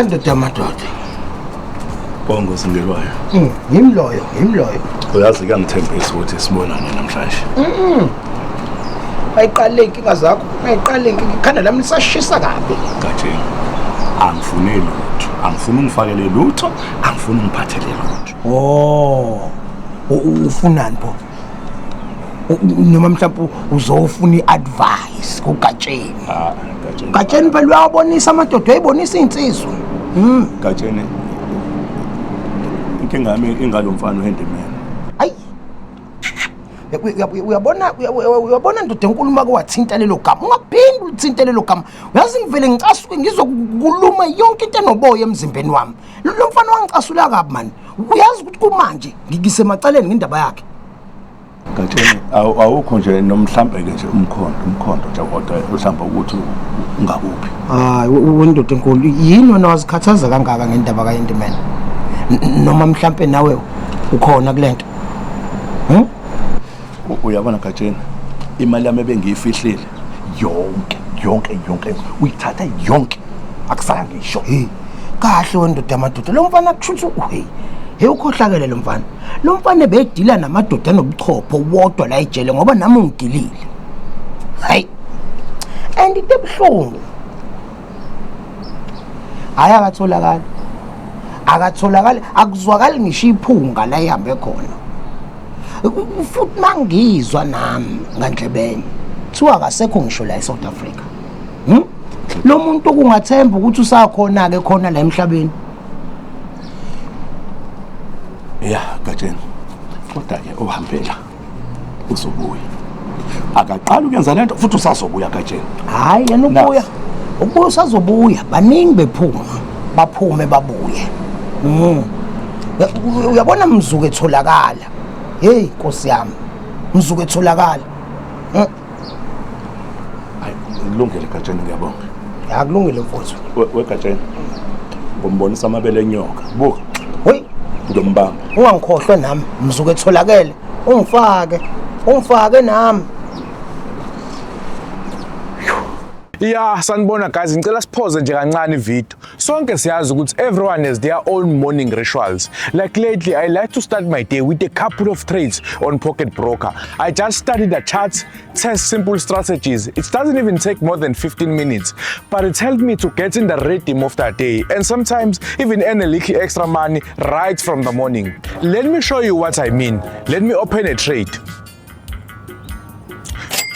Ndoda madoda. Bongo singelwayo. Ngimloyo. Uyazi kuyangithembisa ukuthi sibonane namhlanje. Ayiqale inkinga zakho. Ikhanda lami lisashisa kabi. Gatsheni. Angifuni lutho. Angifuni ungifakele lutho, angifuni ungiphathele lutho. Ufunani pho? Noma mhlawumbe uzofuna iadvice kuGatsheni. Gatsheni. Gatsheni phela uyabonisa amadoda ayibonisa insizwa. Gatsheni. Inkinga yami ingalomfana uHendeman. Hayi. Uyabona ndoda enkulu make wathinta lelo gama. Ungaphindi ulithinta lelo gama. Uyazi ngivele ngicasuke ngizokuluma yonke into enoboya emzimbeni wami. Lo mfana wangicasula kabi man. Uyazi ukuthi kumanje ngisemacaleni ngendaba yakhe. Gatsheni awukho nje nomhlambeke nje umkhondo nje kodwa uhlamba ukuthi ungakuphi. Hayi wendoda enkulu yini wena wazikhathaza kangaka ngendaba kaHendeman? Noma mhlambe nawe ukhona kulento. Uyabona Gatsheni imali yami ebengiyifihlile yonke uyithatha yonke akusala ngisho. Kahle wendoda amadoda lo mfana kushuthi ukhohlakele lo mfana. Lo mfana ebedila namadoda anobuchopho wodwa la ejele ngoba nami ungidilile. Hayi. And into ebuhlungu. Hayi akatholakala akuzwakali ngisho iphunga la ihambe khona. Futhi mangizwa nami ngandlebeni kuthiwa akasekho ngisho la eSouth Africa. Lo muntu kungathemba ukuthi usakhona ke khona la emhlabeni. Gatsheni kodwa ke uhambela uzobuya akaqala ukuyenza lento futhi usazobuya Gatsheni. Hayi yena ubuya usazobuya baningi bephuma baphume babuye. Uyabona mzuku etholakala. Hey Nkosi yami mzuku etholakala. Hayi kulungile Gatsheni ngiyabonga. Akulungile mfowethu. Gatsheni ngombonisa amabele enyoka buka. Hey ngiyombamba ungangikhohlwe nami mzuku etholakele ungifake nami. Yeah, sanibona guys, ngicela siphoze nje kancane ivideo. Sonke siyazi ukuthi everyone has their own morning rituals. Like lately, I like to start my day with a couple of trades on Pocket Broker. I just study the charts, test simple strategies. It doesn't even take more than 15 minutes, but it helped me to get in the rhythm of that day and sometimes even earn a little extra money right from the morning. Let me show you what I mean. Let me open a trade.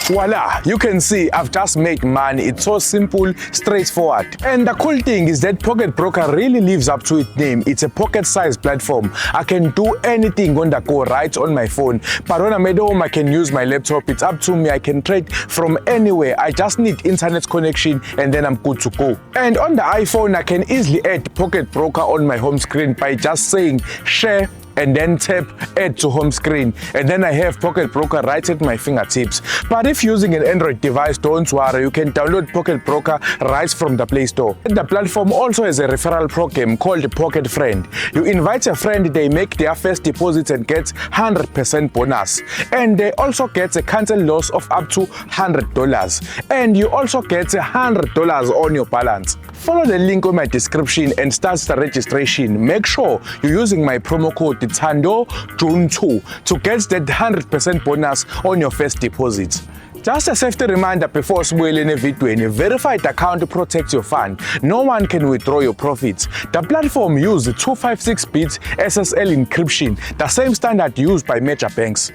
Voila, you can see I've just made money. It's so simple, straightforward. And the cool thing is that Pocket Broker really lives up to its name. It's a pocket-sized platform. I can do anything on the go right on my phone. But when I'm at home, I can use my laptop. It's up to me. I can trade from anywhere. I just need internet connection and then I'm good to go. And on the iPhone, I can easily add Pocket Broker on my home screen by just saying share and then tap add to home screen, and then I have Pocket Broker right at my fingertips. But if using an Android device, don't worry, you can download Pocket Broker right from the Play Store. The platform also has a referral program called Pocket Friend. You invite a friend, they make their first deposit and get 100% bonus. And they also get a cancel loss of up to $100. And you also get $100 on your balance. Follow the link on my description and start the registration. Make sure you're using my promo code Thando June 2 to get that 100% bonus on your first deposit. Just a safety reminder before spoiling a video, a verified account protects your fund. No one can withdraw your profits. The platform uses 256-bit SSL encryption, the same standard used by major banks.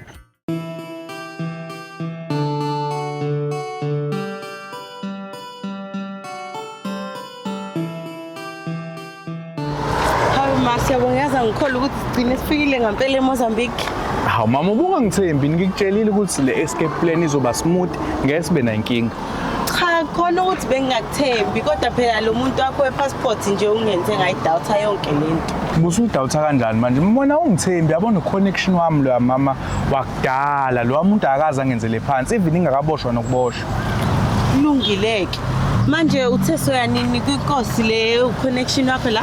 Mama siyabonga ngikhole ukuthi sigcine sifikile ngempela eMozambique. Hawu mama ubungangithembi ngikutshelile ukuthi le escape plan izoba smooth ngeke sibe nankinga. Cha khona ukuthi bengingakuthembi kodwa phela lo muntu wakho wepassport nje ungenze ngayidoubt yonke lento. Busudawutha kanjani manje? Mbona ungithembi yabona connection wami lo mama wakudala lo muntu akaza ngenzele phansi even ingakaboshwa nokuboshwa. Kulungileke. Manje uthe soyanini kwinkosi le connection wakho la?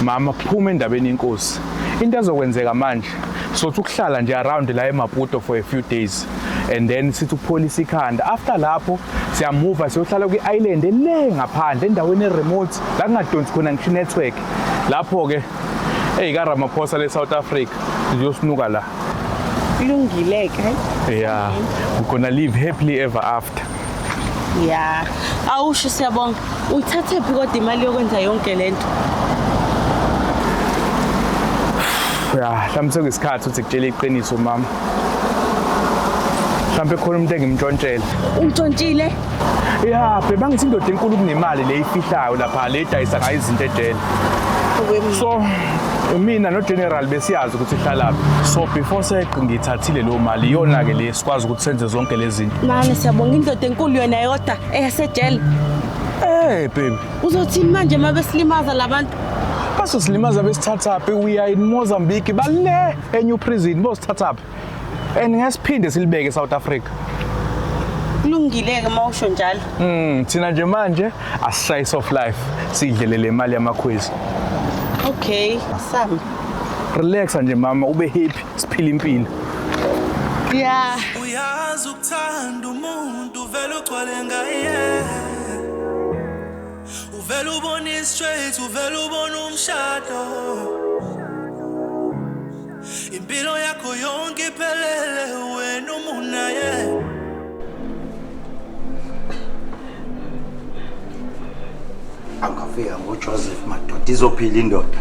Mama phuma endabeni inkosi. Into ezokwenzeka manje sothi ukuhlala nje around la eMaputo for a few days and then sithi ukupolisa ikhanda. After lapho siyamove siyohlala kwi-island le ngaphandle endaweni eremote la kungadonsi khona ngisho network. Lapho ke ka Ramaphosa le South Africa siyosinuka la. Kulungileke. Yeah, we're gonna live happily ever after. Yeah. Awusho siyabonga. Uyithathe phi kodwa imali yokwenza yonke lento? Ya, mhlawumbe sekuyisikhathi ukuthi kutshela iqiniso mama. Mhlawumbe khona umuntu engimntshontshela. Untshontshile? Ya, bebangithi indoda enkulu kunemali le ifihlayo lapha le idayisa ngayo izinto ejele. So mina no general besiyazi ukuthi ihlalaphi. So before seqi ngithathile lo mali iyona ke le sikwazi ukuthi senze zonke lezi zinto. Mama siyabonga indoda enkulu yona yodwa eyasejele. Baby. Uzothini manje mabesilimaza labantu? Basosilimaza besithatha phi we are in Mozambique bale eNew Prison bosithatha phi. And ngesiphinde silibeke eSouth Africa. Kulungileke mawusho njalo. Thina nje manje asishice of life sidlele le mali yamakhwezi. Okay, Sam. Relax nje mama ube happy siphila impilo. Yeah. Uyazi ukuthanda umuntu vele ugcwale ngaye. Uvela ubona straight, uvela ubona umshado. Impilo yakho yonke iphelele wena umunaye. Angafika ngoJoseph madoda izophila indoda.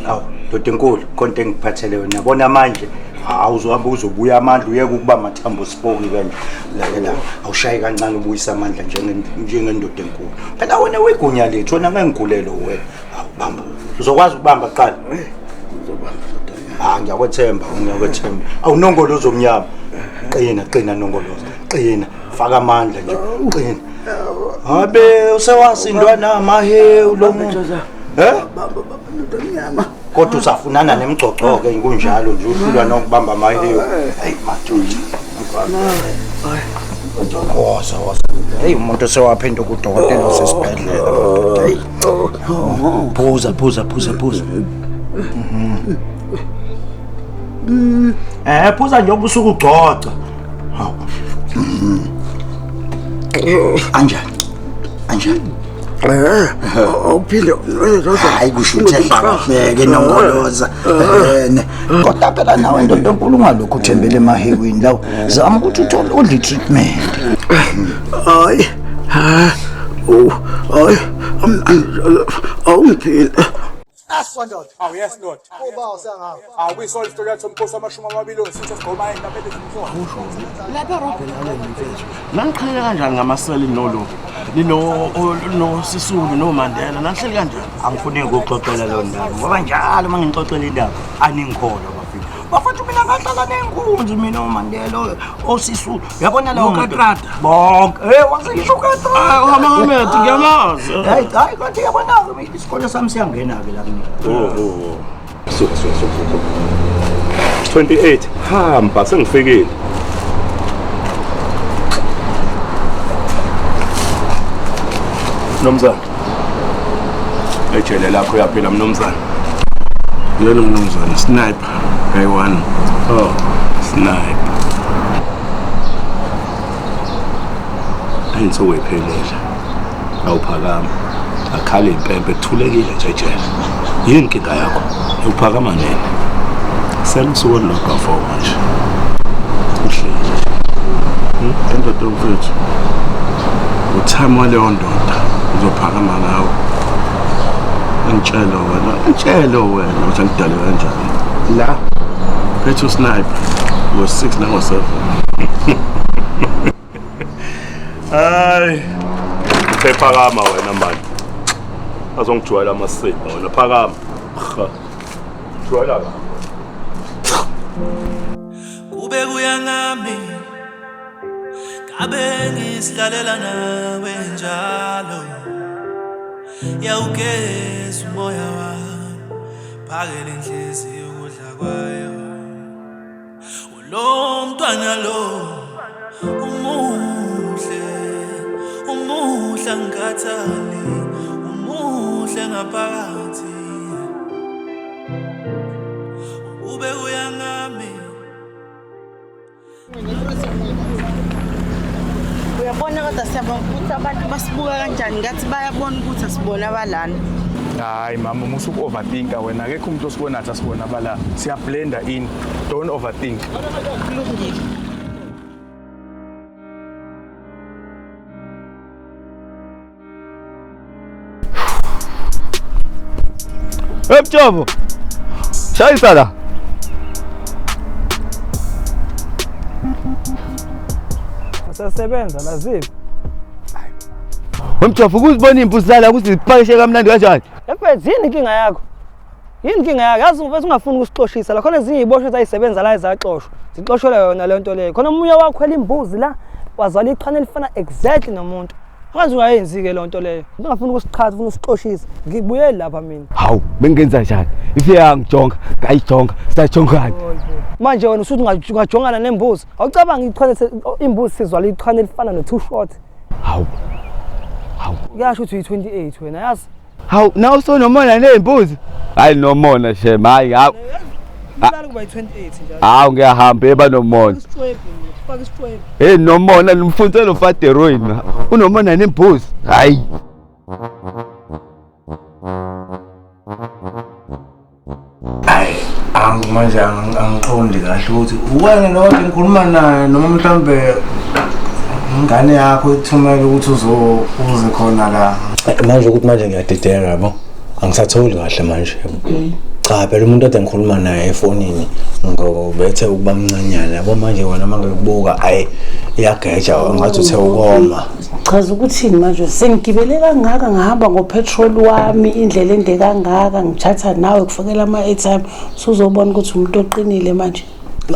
Awu doda enkulu konke engiphathele wena yabona manje awuzohamba uzobuya amandla uyeke ukuba mathambo sipoki kanje la awushayi kancane ubuyisa amandla njengendoda enkulu phela wena wegunya lethu wena ngengigulelo wena awubamba uzokwazi ukubamba qala uzobamba ngiyakwethemba awunongolozo omnyama qina nongolozo qina faka amandla nje qina habe usewasindwa namahewu lo muntu kodwa usafunana nemigcoco ke kunjalo nje uhlulwa nokubamba amahewu hey madoda hey umuntu sewaphinda kudokotela osesibhedlela hey phuza phuza nje obusuku ugcoca anjani uphinde hayi kusho ukuthi hlangafeke nongoloza kodwa phela nawe ndoda enkulu ngalokho uthembele emahewini lawo zama ukuthi uthole udli treatment hayi awungiphile Aswandoda. Oh yes Lord. Uba usangawo. Kuyisona isitory yathi umkhosi wamashumi amabili osithe sigoma endabeni ezimhlophe. lapha Robben mfethu nangiqhele kanjani ngamaseli nolo no Sisulu no Mandela nahleli kanjani angifuni ukuxoxela lo ndaba ngoba njalo mangixoxela indaba aningikholwa bafethu mina ngahlala nenkunzi mina uMandela oSisulu yabona lawo Katrata bonke wasisho Katrata uMahomed ngiyamazi hayi kanti yabona isikole sami siyangena ke la kimi So 28 hamba sengifikile Nomzana ejele lakho uyaphila mnomzana yena mnumzane sniper K1 sniper ayinso wephelele awuphakama akhala impempe ethulekile nje ejele yini inkinga yakho uphakama nini selisuku lodwa for manje uhleli endoda mfethu uthama leyo ndoda uzophakama ngawo Ngitshelo wena ukuthi ngidale kanjani la phethu sniper ngo6 nango7 Ay, uphakama wena manje. azongijwayela amasipho wena phakama. Jwayela la. Kube kuyangami kabe ngisihlalela nawe njalo yawugeza umoya wami phakele inhliziyo ukudla kwayo lo mntwana lo umuhle ngikathali umuhle ngaphakathi ube uyangami uyabona kodwa siyabona ukuthi abantu basibuka kanjani ngathi bayabona ukuthi asibona abalana. Hayi mama musuku overthinka wena akekho umuntu osibona athi asibona abala siya blender in, don't overthink. Kulungile. Mjobo. Shayisa la. Asasebenza laziphi? Mjobo ukuzibona imbuzi zala ukuthi zipakishe kamnandi kanjani? Efethu yini inkinga yakho? Yini inkinga yakho? Yazi ufethu ungafuni ukusixoshisa la khona ezinye izibosho ezayisebenza la ezaxoshwa. Zixoshwela yona le nto leyo. Khona umoya wakho khwela imbuzi la wazala iqhana elifana exactly nomuntu. Akazi ungayenzi ke le nto leyo. Ungafuni ukusiqhatha ufuna usixoshisa. Ngikubuyele lapha mina. Hawu bengenza kanjani? Ife yangijonga, ngayijonga, sajongana. Manje wena usuthi ungajongana nembuzi. Awucabanga iqhana imbuzi sizwala iqhana elifana no too short. Hawu. Yasho ukuthi uyi28 wena yazi. Hawu nawe usonomona nembuzi? Hayi nomona shem, hayi hawu. Ngilala kuba yi28 njalo. Hawu ngiyahamba ebanomona. Faka isixwebu. Hey nomona nimfundzele ufaderoid. Unomona nembuzi. Hayi. Manje angiqondi kahle ukuthi wena nothi ngikhuluma naye noma mhlambe ingane yakho ithumela ukuthi uze khona la. Manje ukuthi manje ngiyadideka yabo. Angisatholi kahle manje. Cha phela umuntu ade ngikhuluma naye efonini ngobethe ukuba mncanyana yabo manje wena mangikubuka iyageja ngathi uthe ukoma. Chaza ukuthini manje sengigibele kangaka ngihamba ngopetrol wami indlela ende kangaka ngichatha nawe kufakela ama-airtime usuzobona ukuthi umuntu oqinile manje.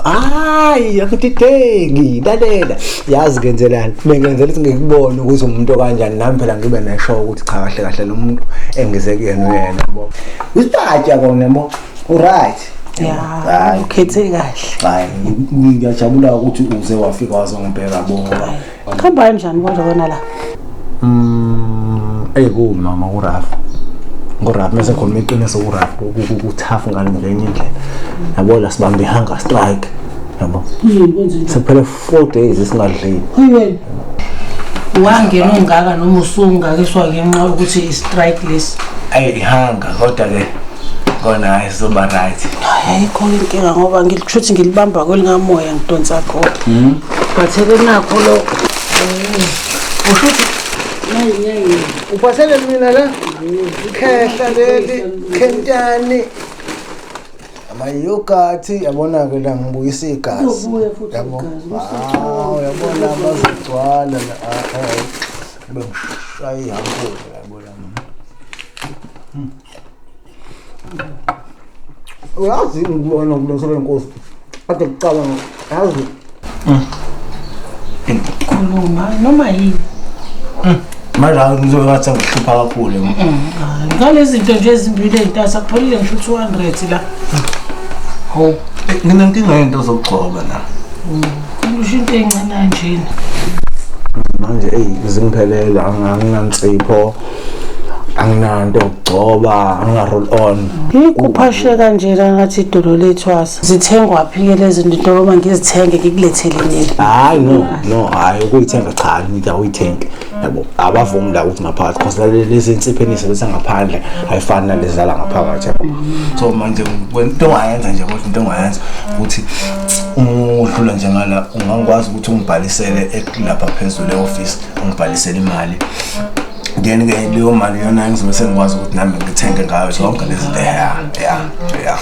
Hayi akudideki lalela yazi kenzelani bengenzela ukuthi ngikubone ukuthi umuntu okanjani nami phela ngibe neshow ukuthi cha kahle kahle lo muntu engize kuyena uyena yabo usiphatha kona yabo right ya ukhethe kahle hayi ngiyajabula ukuthi uze wafika wazongibheka bonke khamba kanjani manje kona la ku mama uRaf ngorap mase khona iqiniso uRaf ukuthafu ngale ngenye indlela yabo la sibambe ihanga strike yabo sephela 4 days isingadlile yini wangena ungaka noma usungakiswa ngenxa ukuthi i-strike lesi ihanga kodwa ke kona ayizoba right ayikho inkinga ngoba ngilichuthi ngilibamba kwelingamoya ngidonsa khona bathele nakho lo ushuthi hayi uphathele mina la ikhehla leli khentani amayogati yabona ke la ngibuyisa igazi yabo yabona amazigcwala la bengishayi hankulu yabona uyazi ngibona kulosela inkosi ade kucabanga yazi khuluma noma yini manje ngizobathi ngihlupha kakhulu ngalezi zinto nje ezimbili ezintasa kupholile ngisho 200 la ho nginenkinga yento zokugcoba la kusho into encane nje manje zingiphelela anginantsipho anginanto okugcoba anginga-roll on kuphashe kanjena ngathi idolo lethu asa zithengwa phi ke lezi zinto noma ngizithenge ngikulethele nini hayi no hayi ukuyithenga cha ngiyawuyithenga yabo abavumi la ukuthi ngaphakathi because lezi insiphenisi bese ngaphandle ayifani nalezala ngaphakathi yabo so manje into ongayenza nje kodwa into ongayenza ukuthi udlula nje ngala ungangikwazi ukuthi ungibhalisele lapha phezulu e-office ungibhalisele imali then ke leyo mali yona ngizobe sengikwazi ukuthi nami ngithenge ngayo zonke lezi zinto yeah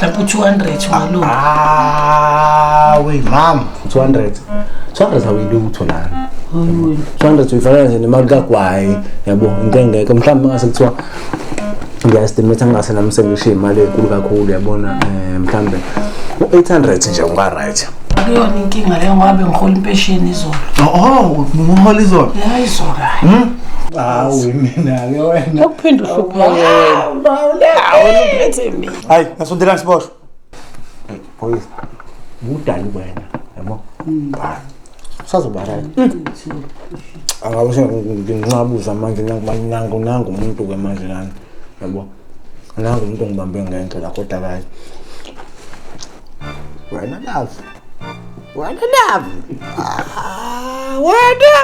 lapho 200 walunga wait mom 200 awuyilutho lana 200 uyifana nje nemali kaGwayi yabo into engeke mhlawumbe ngase kuthiwa Ngiyaestimate angase nami sengishiye imali enkulu kakhulu yabona mhlambe u800 nje unga right. Akuyona inkinga leyo ngabe ngihola impesheni izolo. Ngihola izolo. Ya izolo. Hawu mina ke wena. Ukuphinda uhlupha wena. Awona uphethe mina. Hayi, ngasondela ngisibosho. Boys. Budali wena, yabo. Sazoba right. Angabe nginqabuza manje nangu umuntu ke manje lana. Yabo. Nangu umuntu ngibambe ngendlela kodwa kayi. Wena love. Wena love. Wena.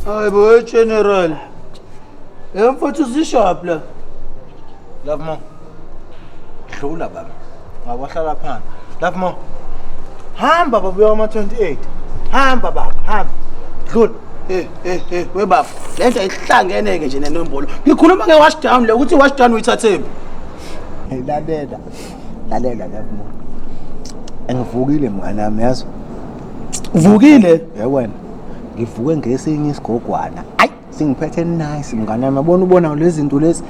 Hayi boy general. Emfuthu zishop la. Love mo. Dlula baba. Ngawahlala phansi. Love mo. Hamba baba uyama 28. Hamba baba, hamba. Dlula. We baba. Lento ayihlangeneke nje nenombolo. Ngikhuluma ngewash down le ukuthi wash down uyithathephi. Lalela love mo. Engivukile mngana nami yazi. Uvukile? Wena. Ngivuke ngesinye isigogwana. Ayi, singiphethe nice mngana nami. Ubona lezi zinto lezi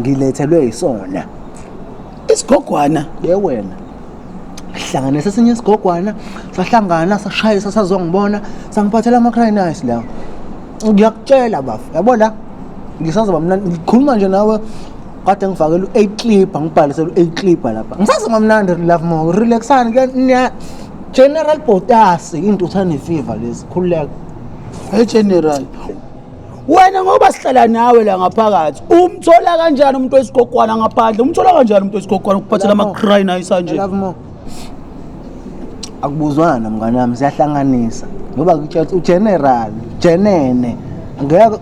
ngilethelwe isona. Isigogwana? Wena. Hlanganisa esinye isigogwana, sahlangana, sashayisa sazongibona, sangiphathela ama-cry nice la. Ngiyakutshela bafu. Yabona? Ngisazoba mnandi ngikhuluma nje nawe. Kade ngifakela u8 clip, ngibhalisela u8 clip lapha. Ngisazoba mnandi love mo. Relaxani ke General Potas into uthane fever lezi khululeka. Hey general. Wena ngoba sihlala nawe la ngaphakathi. Umthola kanjani umuntu wesigogwana ngaphandle? Umthola kanjani umuntu wesigogwana ukuphathela ama-cry nice nje? Love mo. Akubuzwana mngane wami siyahlanganisa. Ngoba ngitshela ugeneral, Jenene. Ngeke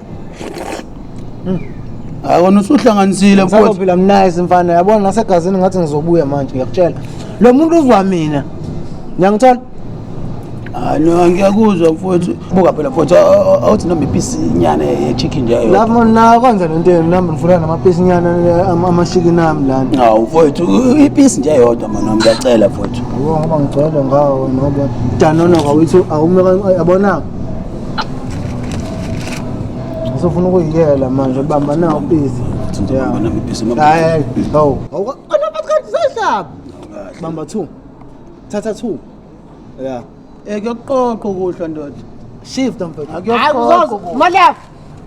Akona usuhlanganisile mfowethu. Ngizophila nice mfana yabona nasegazini ngathi ngizobuya manje ngiyakutshela. Lo muntu uzwa mina. Ngiyangithola? No ngiyakuzwa mfowethu. Buka phela mfowethu awuthi noma ipiece inyana ye-chicken nje ayo. Lapho na kwenza lento yenu nami ngifuna namapiece inyana ama-chicken nami lana. Hawu mfowethu ipiece nje eyodwa mana ngiyacela mfowethu. Ngoba ngicela ngawo ngoba danono kwawethu awumeka yabona. Usufuna ukuyiyela manje bamba nawo ipiece. Bamba nami ipiece mama. Hayi, go. Awukathi sehlaba. Bamba 2. Thatha 2. Yeah. Kuyoqoqa kuhle ndoda. Shift mfethu. Akuyoqoqa. Malaf.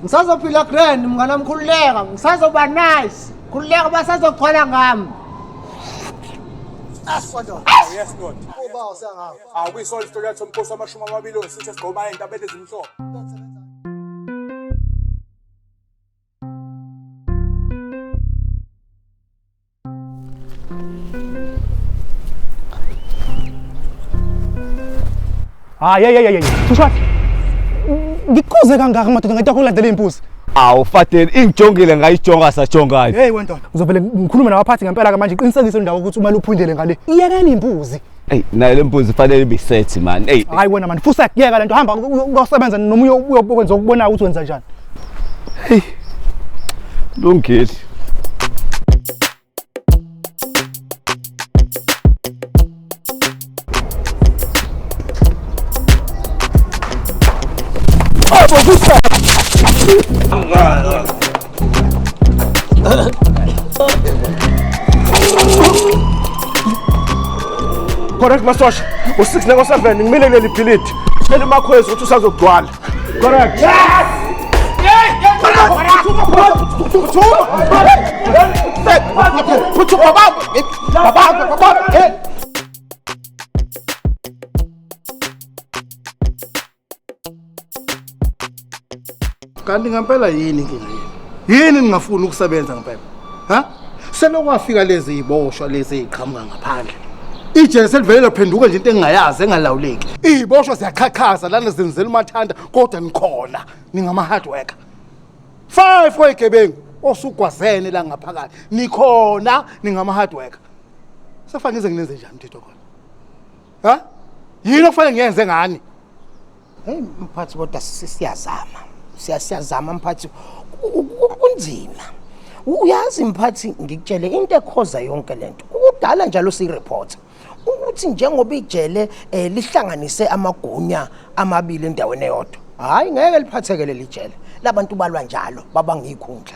Ngisazophila grand mngana mkhululeka. Ngisazoba nice. Khululeka basazogcwala ngami. Yes Lord. Uba usengawo. Awuyisola istori yathi umkhosi wamashumi amabili onsitha sigoma entabeni ezimhlophe. Hayi. Thushwa. Ngikuze kangaka madoda ngathi akulandela impuzi. Awufateni ingijongile ngayijonga sajongayo. Hey wendona, uzovele ngikhulume nabaphathi ngempela manje qinisekise indawo ukuthi uma luphindele ngale. Iyekani impuzi. Hey, nayo lempuzi fanele ibe set man. Hey. Hayi wena man, fusa kuyeka lento hamba uyosebenza noma uyokwenza ukubona ukuthi wenza njani. Hey. Lungile. Correct masosha. U6 nako7 ngimile leli philiti. Tshela makhwezi ukuthi usazogcwala. Correct. Yes! Kanti ngempela yini inkinga yini? Yini ningafuni ukusebenza ngempela? Ha? Selokwafika lezi iboshwa lezi eziqhamuka ngaphandle. Ijele selivele laphenduka nje into engingayazi engalawuleki. Iziboshwa ziyaqhaqhaza lana zenzela umathanda kodwa nikhona ningama hard worker. 5 wegebengu osugwazene la ngaphakathi. Nikhona ningama hard worker. Sefana ngize nginenze njani mthetho khona? Ha? Yini okufanele ngiyenze ngani? Hey mphathi kodwa siyazama. Siyazama mphathi kunzima. Uyazi mphathi ngikutshele into ekhoza yonke lento. Ukudala njalo siyireport. Ukuthi njengoba ijele lihlanganise amagunya amabili endaweni eyodwa. Hayi ngeke liphathekele lijele. Labantu balwa njalo babangikhundla.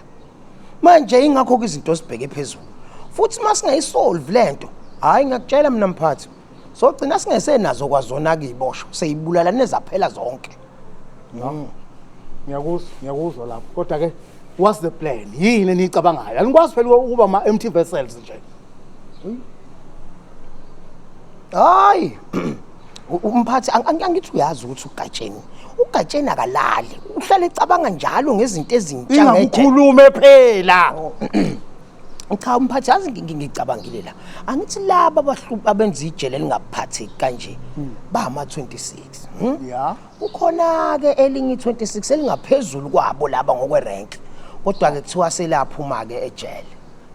Manje ingakho izinto sibheke phezulu. Futhi masingayisolve lento, hayi ngiyakutshela mina mphathi. So gcina singesenazo kwazona kuyibosho, seyibulala nezaphela zonke. Ngiyakuzwa lapho. Kodwa ke what's the plan? Yini enicabangayo? Anikwazi phela ukuba ama empty vessels nje. Hayi. Umphathi angithi uyazi ukuthi uGatsheni akalali. Uhlala ecabanga njalo ngezinto ezintsha ngeje. Ingakhulume phela. Cha umphathi yazi ngicabangile la. Angithi laba abahlupa abenza ijele lingaphatheki kanje bama 26. Yeah. Ukhona ke elinye 26 elingaphezulu kwabo laba ngokwerank. Kodwa ke kuthiwa selaphuma ke ejele.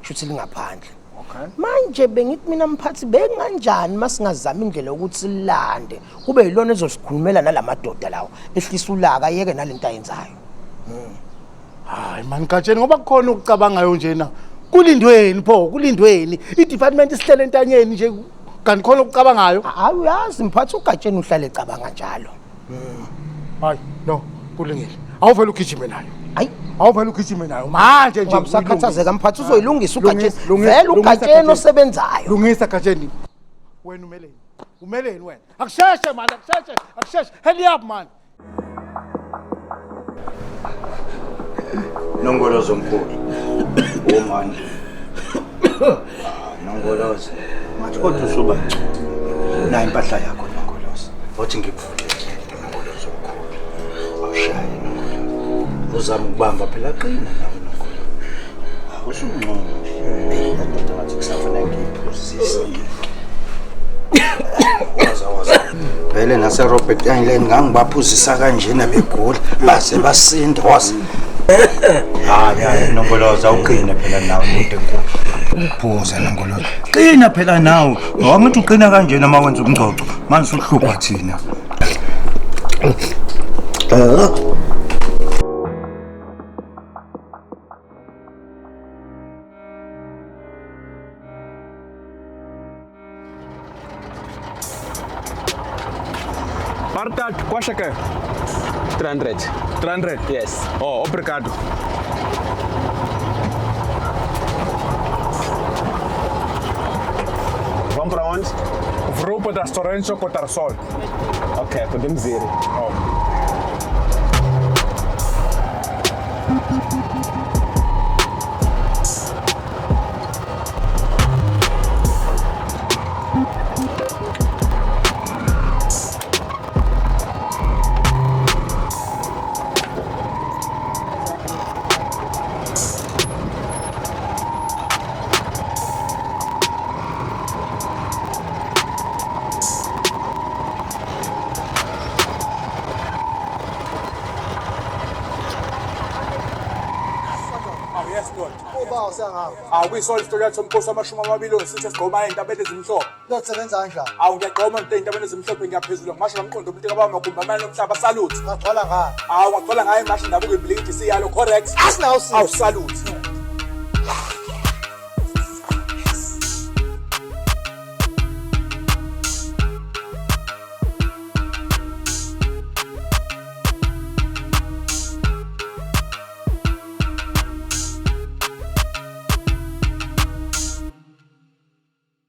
Shuthi lingaphandle. Okay. Manje bengithi mina mphathi benganjani masingazama indlela ukuthi silande kube yilona ezosikhulumela nalamadoda lawo ehlisa ulaka yeke nalento ayenzayo. Hayi man Gatsheni ngoba kukhona ukucabangayo nje na. Kulindweni pho kulindweni i-department isihlele entanyeni nje kanti khona ukucabangayo. Hayi uyazi mphathi uGatsheni uhlale ecabanga njalo. Hayi no kulungile. Awuvela ugijime nayo. Hayi awuvela ugijime nayo manje nje usakhathazeka mphathi uzoyilungisa uGatsheni. Vele uGatsheni osebenzayo. Lungisa Gatsheni. Wena umeleni wena. Akusheshe man akusheshe. Hurry up man. Nongolozo mkhulu. Manje. Nongolozo. Manje kodwa usuba na impahla yakho Nongolozo. Wathi ngikuvulele Nongolozo mkhulu. Awushaye Nongolozo. Uzama ukubamba phela qina nawe Nongolozo. Usungcono. Kodwa wathi kusafanele ngiyiphosise. Waza. Phela nase Robert Einstein ngangibaphuzisa kanjena begula base basinda wazi. Hayi Nongolozo awuqina phela nawe umuntu enkulu. Phuza Nongolozo. Qina phela nawe. Wangithi uqina kanjena uma wenza umngcoco. Manje uhlupha thina. Bartat, qual é que é? 300. 300? Yes. Oh, obrigado. Vamos para onde? Vou para o restaurante Cotarsol. Ok, podemos ir. Oh. Awuyisona istori yathi umkhosi wamashumi amabili osithi esigqoma ey'ntabeni ezimhlophe. Lokusebenza kanjani? Awu ngiyagqoma ey'ntabeni ezimhlophe ngiyaphezulu ngimasho ngamqondo umuntu kababa magumbi amane nomhlaba saluthi. Ngagcwala ngani? Awu ngagcwala ngayo ngasho indabuko imbiliki siyalo correct. Asinawu awu saluthi.